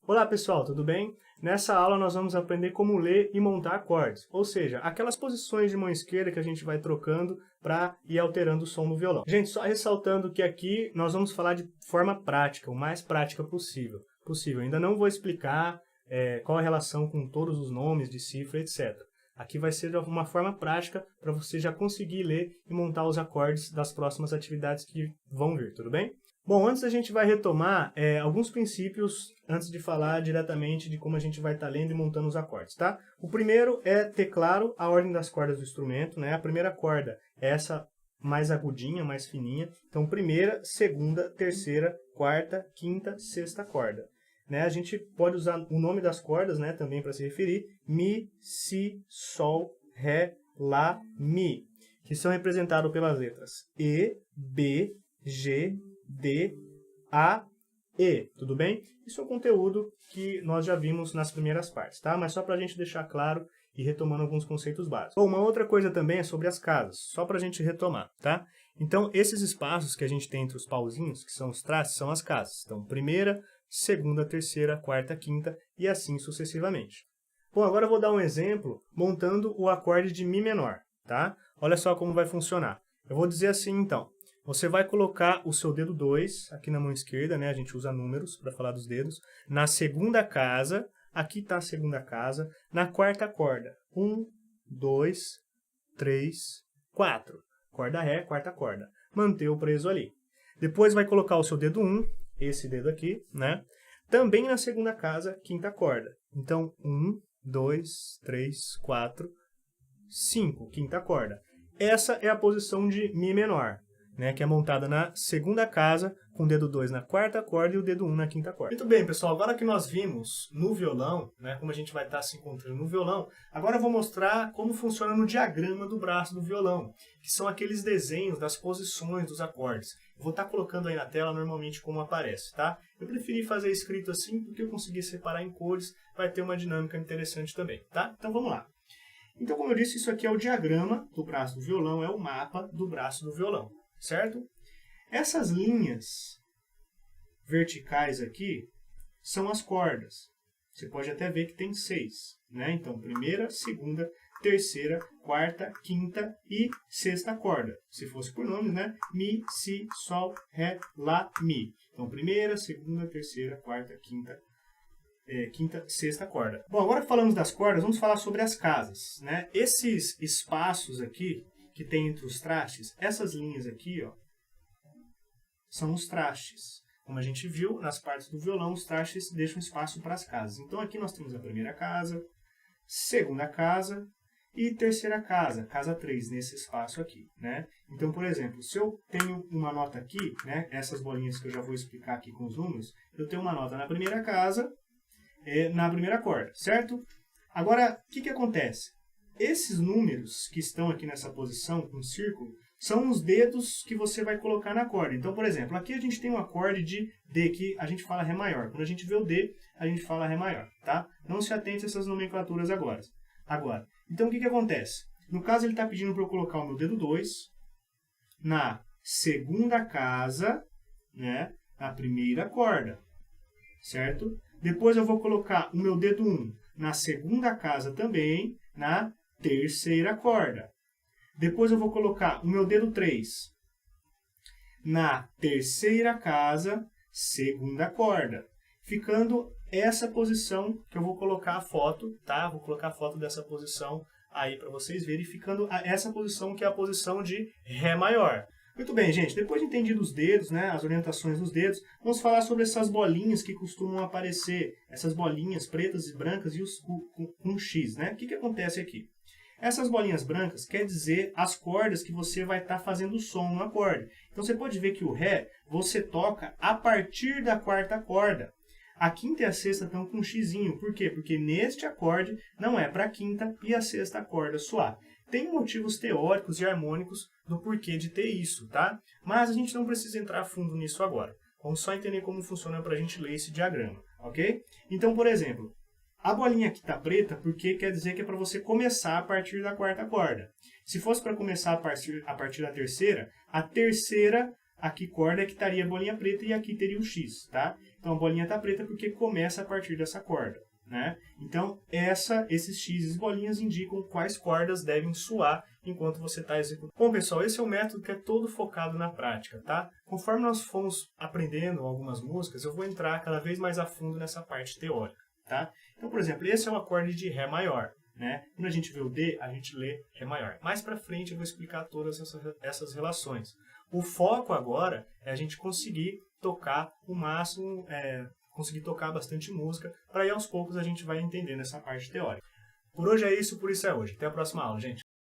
Olá pessoal, tudo bem? Nessa aula nós vamos aprender como ler e montar acordes, ou seja, aquelas posições de mão esquerda que a gente vai trocando para ir alterando o som do violão. Gente, só ressaltando que aqui nós vamos falar de forma prática, o mais prática possível. Ainda não vou explicar qual a relação com todos os nomes de cifra, etc. Aqui vai ser de uma forma prática para você já conseguir ler e montar os acordes das próximas atividades que vão vir, tudo bem? Bom, antes a gente vai retomar alguns princípios antes de falar diretamente de como a gente vai estar lendo e montando os acordes, tá? O primeiro é ter claro a ordem das cordas do instrumento, né? A primeira corda é essa mais agudinha, mais fininha. Então, primeira, segunda, terceira, quarta, quinta, sexta corda. Né? A gente pode usar o nome das cordas, né, também para se referir. Mi, Si, Sol, Ré, Lá, Mi. Que são representados pelas letras E, B, G, D, A, E, tudo bem? Isso é um conteúdo que nós já vimos nas primeiras partes, tá? Mas só para a gente deixar claro e retomando alguns conceitos básicos. Bom, uma outra coisa também é sobre as casas, só para a gente retomar, tá? Então, esses espaços que a gente tem entre os pauzinhos, que são os trastes, são as casas. Então, primeira, segunda, terceira, quarta, quinta e assim sucessivamente. Bom, agora eu vou dar um exemplo montando o acorde de Mi menor, tá? Olha só como vai funcionar. Eu vou dizer assim, então. Você vai colocar o seu dedo 2 aqui na mão esquerda, né? A gente usa números para falar dos dedos. Na segunda casa, aqui está a segunda casa. Na quarta corda. 1, 2, 3, 4. Corda Ré, quarta corda. Manteve preso ali. Depois vai colocar o seu dedo 1, esse dedo aqui, né? Também na segunda casa, quinta corda. Então, 1, 2, 3, 4, 5, quinta corda. Essa é a posição de Mi menor. Né, que é montada na segunda casa, com o dedo 2 na quarta corda e o dedo 1 na quinta corda. Muito bem, pessoal, agora que nós vimos no violão, né, como a gente vai estar se encontrando no violão, agora eu vou mostrar como funciona no diagrama do braço do violão, que são aqueles desenhos das posições dos acordes. Eu vou estar colocando aí na tela normalmente como aparece, tá? Eu preferi fazer escrito assim porque eu consegui separar em cores, vai ter uma dinâmica interessante também, tá? Então vamos lá. Então, como eu disse, isso aqui é o diagrama do braço do violão, é o mapa do braço do violão. Certo? Essas linhas verticais aqui são as cordas. Você pode até ver que tem 6. Né? Então, primeira, segunda, terceira, quarta, quinta e sexta corda. Se fosse por nome, né? Mi, Si, Sol, Ré, Lá, Mi. Então, primeira, segunda, terceira, quarta, quinta, sexta corda. Bom, agora que falamos das cordas, vamos falar sobre as casas. Né? Esses espaços aqui que tem entre os trastes, essas linhas aqui, ó, são os trastes. Como a gente viu, nas partes do violão, os trastes deixam espaço para as casas. Então aqui nós temos a primeira casa, segunda casa e terceira casa, casa 3, nesse espaço aqui. Né? Então, por exemplo, se eu tenho uma nota aqui, né, essas bolinhas que eu já vou explicar aqui com os números, eu tenho uma nota na primeira casa, na primeira corda, certo? Agora, o que acontece? Esses números que estão aqui nessa posição, com um círculo, são os dedos que você vai colocar na corda. Então, por exemplo, aqui a gente tem um acorde de D, que a gente fala Ré maior. Quando a gente vê o D, a gente fala Ré maior, tá? Não se atente a essas nomenclaturas agora. Então, o que acontece? No caso, ele está pedindo para eu colocar o meu dedo 2 na segunda casa, né, na primeira corda, certo? Depois eu vou colocar o meu dedo 1 na segunda casa também, na terceira corda. Depois eu vou colocar o meu dedo 3 na terceira casa, segunda corda. Ficando essa posição que eu vou colocar a foto, tá? Vou colocar a foto dessa posição aí para vocês verem, ficando essa posição que é a posição de Ré maior. Muito bem, gente, depois de entendido os dedos, né, as orientações dos dedos, vamos falar sobre essas bolinhas que costumam aparecer, essas bolinhas pretas e brancas e com X, né? O que acontece aqui? Essas bolinhas brancas quer dizer as cordas que você vai estar fazendo o som no acorde. Então você pode ver que o Ré você toca a partir da quarta corda. A quinta e a sexta estão com um xizinho. Por quê? Porque neste acorde não é para a quinta e a sexta corda soar. Tem motivos teóricos e harmônicos do porquê de ter isso, tá? Mas a gente não precisa entrar a fundo nisso agora. Vamos só entender como funciona para a gente ler esse diagrama, ok? Então, por exemplo, a bolinha aqui está preta porque quer dizer que é para você começar a partir da quarta corda. Se fosse para começar a partir da terceira, a terceira aqui corda é que estaria a bolinha preta e aqui teria o X, tá? Então a bolinha está preta porque começa a partir dessa corda, né? Então esses X bolinhas indicam quais cordas devem soar enquanto você está executando. Bom, pessoal, esse é um método que é todo focado na prática, tá? Conforme nós fomos aprendendo algumas músicas, eu vou entrar cada vez mais a fundo nessa parte teórica, tá? Então, por exemplo, esse é um acorde de Ré maior, né? Quando a gente vê o D, a gente lê Ré maior. Mais para frente eu vou explicar todas essas relações. O foco agora é a gente conseguir tocar o máximo, conseguir tocar bastante música, para aí aos poucos a gente vai entendendo essa parte teórica. Por hoje é isso, por isso é hoje. Até a próxima aula, gente.